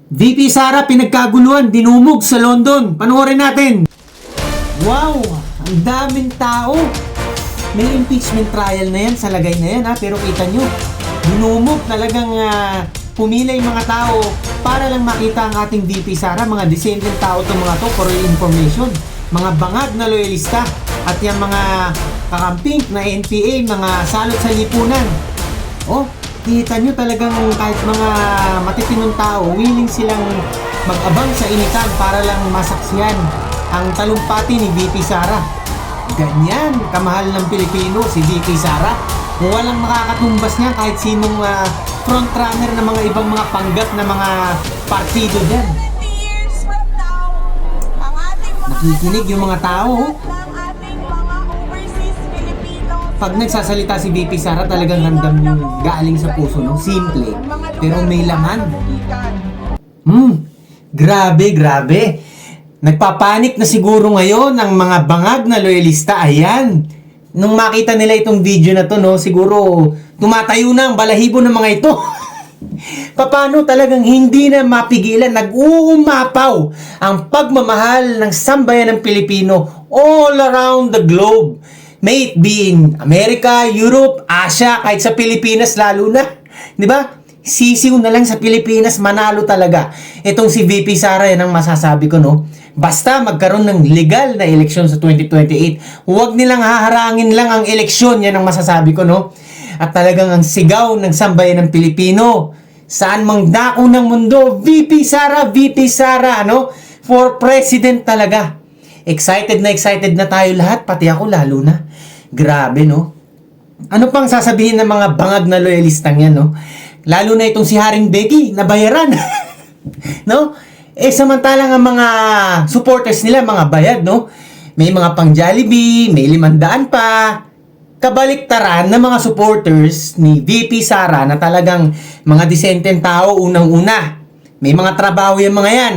VP Sara pinagkaguluhan, dinumog sa London. Panoorin natin. Wow! Ang daming tao. May impeachment trial na yan sa lagay na yan ha. Pero kita nyo, dinumog talagang pumila yung mga tao para lang makita ang ating VP Sara. Mga descendant tao itong mga to for your information. Mga bangag na loyalista at yung mga kakamping na NPA, mga salot sa lipunan. Oh, kita nyo talagang kahit mga matitinong tao, willing silang mag-abang sa initan para lang masaksihan ang talumpati ni VP Sara. Ganyan, kamahal ng Pilipino si VP Sara. Walang makakatumbas niya kahit sinong frontrunner ng mga ibang mga panggap na mga partido dyan. Nakikinig yung mga tao. Pag nagsasalita si VP Sara, talagang handang galing sa puso, no? Simple, pero may laman. Grabe. Nagpapanik na siguro ngayon ang mga bangag na loyalista. Ayan. Nung makita nila itong video na to, no, siguro tumatayo na ang balahibo ng mga ito. Paano talagang hindi na mapigilan, nag-uumapaw ang pagmamahal ng sambayan ng Pilipino all around the globe. May it be in America, Europe, Asia, kahit sa Pilipinas lalo na. Di ba? Sisiw na lang sa Pilipinas, manalo talaga. Itong si VP Sara, yan ang masasabi ko, no? Basta magkaroon ng legal na eleksyon sa 2028. Huwag nilang haharangin lang ang eleksyon, yan ang masasabi ko, no? At talagang ang sigaw ng sambayan ng Pilipino, saan mang dako ng mundo, VP Sara, no? For president talaga. Excited na tayo lahat, pati ako lalo na. Grabe, no? Ano pang sasabihin ng mga bangag na loyalistang yan, no? Lalo na itong si Haring Becky, nabayaran. No? Samantalang ang mga supporters nila, mga bayad, no? May mga pang Jollibee, may 500 pa. Kabaliktaran ng mga supporters ni VP Sara na talagang mga disenteng tao unang-una. May mga trabaho yung mga yan.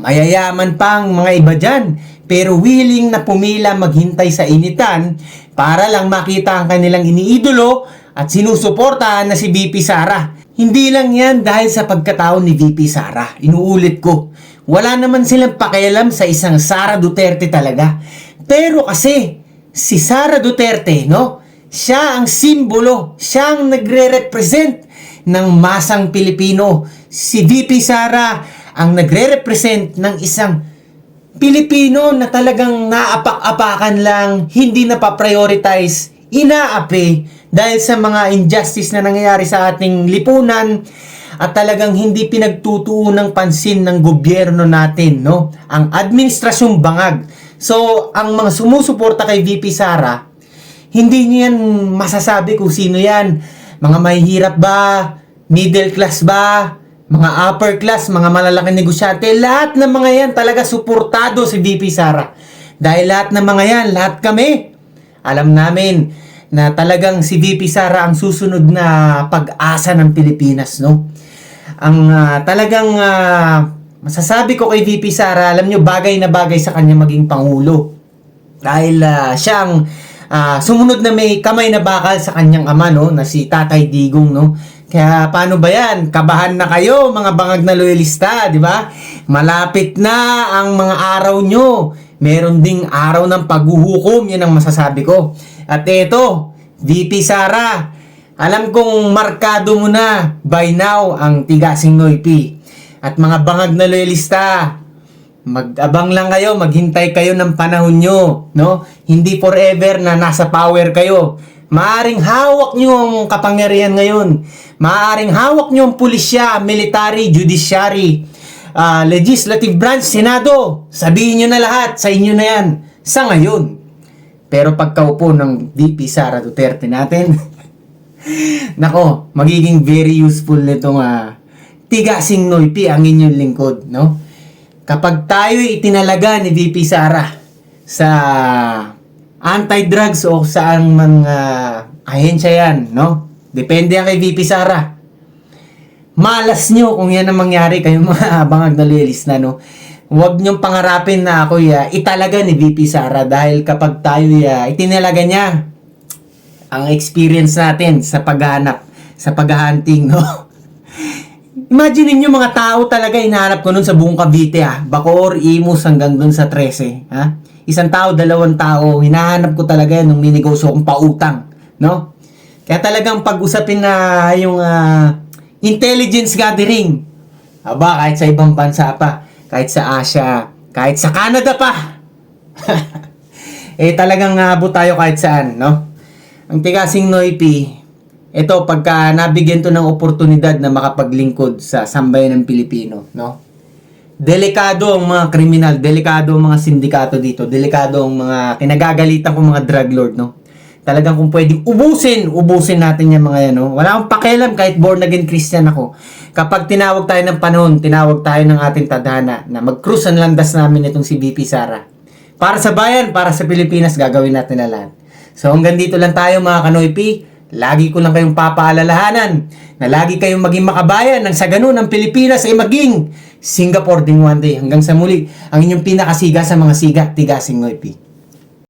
Mayayaman pang mga iba dyan. Pero willing na pumila maghintay sa initan para lang makita ang kanilang iniidolo at sinusuportahan na si VP Sara. Hindi lang yan dahil sa pagkatao ni VP Sara. Inuulit ko, wala naman silang pakialam sa isang Sara Duterte talaga. Pero kasi, si Sara Duterte, no? Siya ang simbolo, siya ang nagre-represent ng masang Pilipino. Si VP Sara ang nagre-represent ng isang Pilipino na talagang naapak-apakan lang, hindi na pa-prioritize, inaapi dahil sa mga injustice na nangyayari sa ating lipunan at talagang hindi pinagtutuon ng pansin ng gobyerno natin, no? Ang administrasyong bangag. So, ang mga sumusuporta kay VP Sara, hindi niyan masasabi kung sino yan. Mga mahihirap ba? Middle class ba? Mga upper class, mga malalaking negosyante, lahat ng mga yan talaga suportado si VP Sara. Dahil lahat ng mga yan, lahat kami, alam namin na talagang si VP Sara ang susunod na pag-asa ng Pilipinas, no? Ang talagang masasabi ko kay VP Sara, alam nyo, bagay na bagay sa kanya maging Pangulo. Dahil siya ang sumunod na may kamay na bakal sa kanyang ama, no? Na si Tatay Digong, no? Kaya paano ba yan? Kabahan na kayo mga bangag na loyalista, di ba? Malapit na ang mga araw nyo. Meron ding araw ng paghuhukom, yan ang masasabi ko. At eto, VP Sara, alam kong markado mo na by now ang Tigasing Noypi. At mga bangag na loyalista, mag-abang lang kayo, maghintay kayo ng panahon nyo, no? Hindi forever na nasa power kayo. Maaring hawak nyo ang kapangyarihan ngayon. Maaring hawak nyo ang pulisya, military, judiciary, legislative branch, senado. Sabihin nyo na lahat, sa inyo na yan. Sa ngayon. Pero pagkaupo ng VP Sara Duterte natin, nako, magiging very useful nitong Tigasing Noypi, ang inyong lingkod, no? Kapag tayo'y itinalaga ni VP Sara sa anti-drugs o saang mga ahensya yan, no? Depende yan kay VP Sara. Malas nyo kung yan ang mangyari kayong mga bangag na loyalista, no? Huwag nyong pangarapin na ako italaga ni VP Sara dahil kapag tayo itinalaga niya, ang experience natin sa paghahanap, sa paghahunting, no? Imagine niyo mga tao talaga hinahanap ko nun sa buong Cavite Bacoor, Imus hanggang dun sa 13 Isang tao, dalawang tao, hinahanap ko talaga nung minegosyo kong pautang, no? Kaya talagang pag-usapin na yung intelligence gathering. Aba, kahit sa ibang bansa pa, kahit sa Asia, kahit sa Canada pa. Talagang abot tayo kahit saan, no? Ang tigasing Noipi, ito, pagka nabigyan to ng oportunidad na makapaglingkod sa sambayan ng Pilipino, no? Delikado ang mga kriminal, delikado ang mga sindikato dito, delikado ang mga kinagagalitan kong mga drug lord, no? Talagang kung pwedeng ubusin natin yung mga yan, no? Wala akong pakialam kahit born again Christian ako. Kapag tinawag tayo ng panahon, tinawag tayo ng ating tadhana na mag-cruise ang landas namin itong si BP Sara. Para sa bayan, para sa Pilipinas, gagawin natin na lahat. So hanggang dito lang tayo mga Kanoypi. Lagi ko lang kayong papaalalahanan na lagi kayong maging makabayan nang sa ganun ang Pilipinas ay maging Singapore din one day. Hanggang sa muli, ang inyong pinakasiga sa mga siga, Tigasing Noipi.